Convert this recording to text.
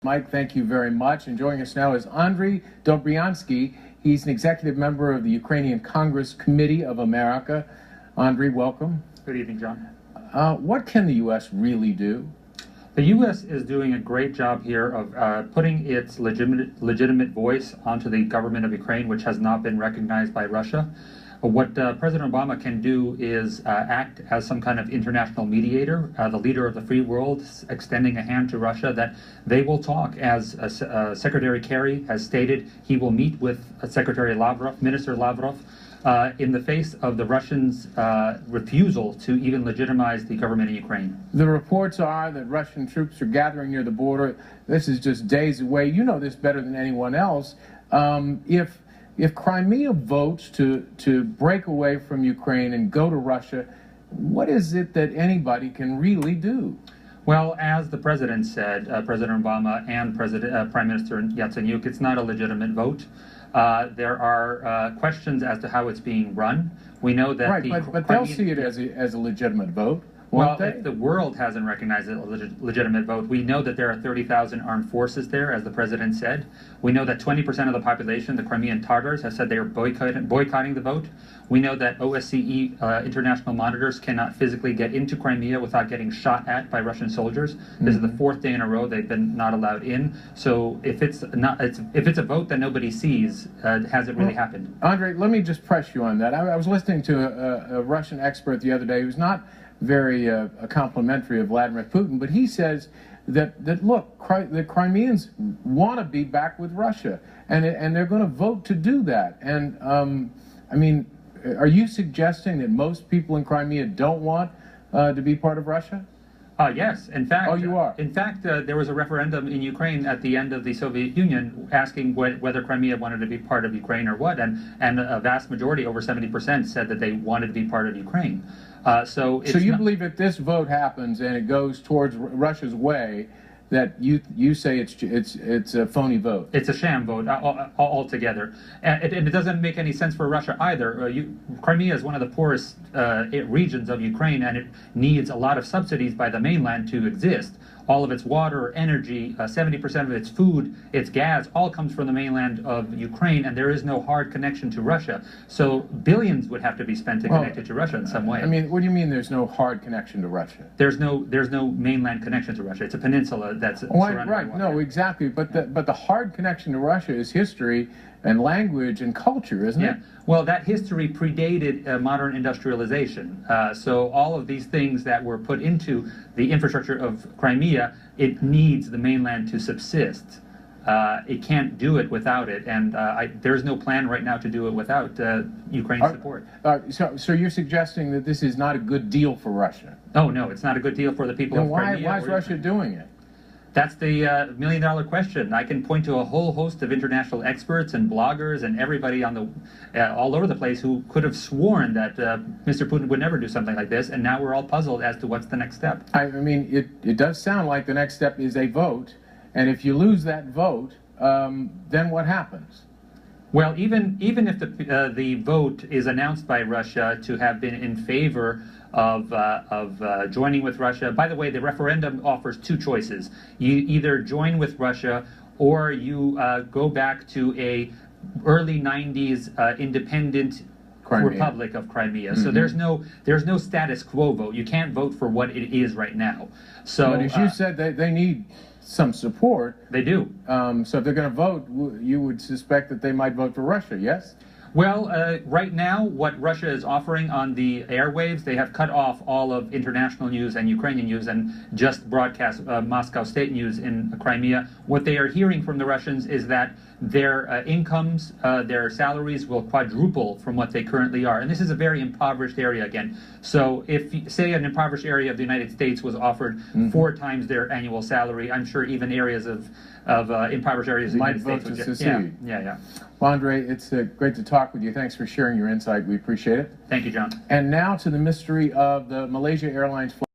Mike, thank you very much. And joining us now is Andrij Dobriansky. He's an executive member of the Ukrainian Congress Committee of America. Andrij, welcome. Good evening, John. What can the U.S. really do? The U.S. is doing a great job here of putting its legitimate voice onto the government of Ukraine, which has not been recognized by Russia. What President Obama can do is act as some kind of international mediator, the leader of the free world, extending a hand to Russia that they will talk. As Secretary Kerry has stated, he will meet with Secretary Lavrov, Minister Lavrov, in the face of the Russians' refusal to even legitimize the government of Ukraine. The reports are that Russian troops are gathering near the border. This is just days away. You know this better than anyone else. If Crimea votes to break away from Ukraine and go to Russia, what is it that anybody can really do? Well, as the president said, President Obama and Prime Minister Yatsenyuk, it's not a legitimate vote. There are questions as to how it's being run. We know that right, but they'll see it as a legitimate vote. Well, if the world hasn't recognized it as a legitimate vote, we know that there are 30,000 armed forces there, as the president said. We know that 20% of the population, the Crimean Tatars, have said they are boycotting the vote. We know that OSCE international monitors cannot physically get into Crimea without getting shot at by Russian soldiers. This is the fourth day in a row they've been not allowed in. So if it's a vote that nobody sees, has it really happened? Andrij, let me just press you on that. I was listening to a Russian expert the other day who's not very complimentary of Vladimir Putin, but he says that look, the Crimeans want to be back with Russia, and they're going to vote to do that. And I mean, are you suggesting that most people in Crimea don't want to be part of Russia? Yes. In fact, oh, you are. In fact, there was a referendum in Ukraine at the end of the Soviet Union asking whether Crimea wanted to be part of Ukraine or what, and a vast majority, over 70%, said that they wanted to be part of Ukraine. So you believe if this vote happens and it goes towards Russia's way, that you say it's a phony vote? It's a sham vote altogether, and it doesn't make any sense for Russia either. Crimea is one of the poorest regions of Ukraine, and it needs a lot of subsidies by the mainland to exist. All of its water, energy, 70% of its food, its gas, all comes from the mainland of Ukraine, and there is no hard connection to Russia. So billions would have to be spent to connect it to Russia in some way. I mean, what do you mean there's no hard connection to Russia? There's no mainland connection to Russia. It's a peninsula that's surrounded by water. No, exactly. But the hard connection to Russia is history and language and culture, isn't it? Well, that history predated modern industrialization. So all of these things that were put into the infrastructure of Crimea, it needs the mainland to subsist. It can't do it without it, and there's no plan right now to do it without Ukraine's support. So you're suggesting that this is not a good deal for Russia? Oh, no, it's not a good deal for the people of Crimea. Why is Russia doing it? That's the million-dollar question. I can point to a whole host of international experts and bloggers and everybody on all over the place who could have sworn that Mr. Putin would never do something like this, and now we're all puzzled as to what's the next step. I mean, it does sound like the next step is a vote, and if you lose that vote, then what happens? Well, even if the vote is announced by Russia to have been in favor of joining with Russia. By the way, the referendum offers two choices. You either join with Russia or you go back to a early 90s independent Republic of Crimea. So there's no status quo vote. You can't vote for what it is right now. So, but as you said, they need some support. They do. So if they're going to vote, you would suspect that they might vote for Russia, yes? Well, right now, what Russia is offering on the airwaves, they have cut off all of international news and Ukrainian news and just broadcast Moscow state news in Crimea. What they are hearing from the Russians is that their incomes, their salaries will quadruple from what they currently are. And this is a very impoverished area again. So if, say, an impoverished area of the United States was offered 4 times their annual salary, I'm sure even areas of impoverished areas of the United States would secede. Yeah. Well, Andrij, it's great to talk with you. Thanks for sharing your insight. We appreciate it. Thank you, John. And now to the mystery of the Malaysia Airlines flight.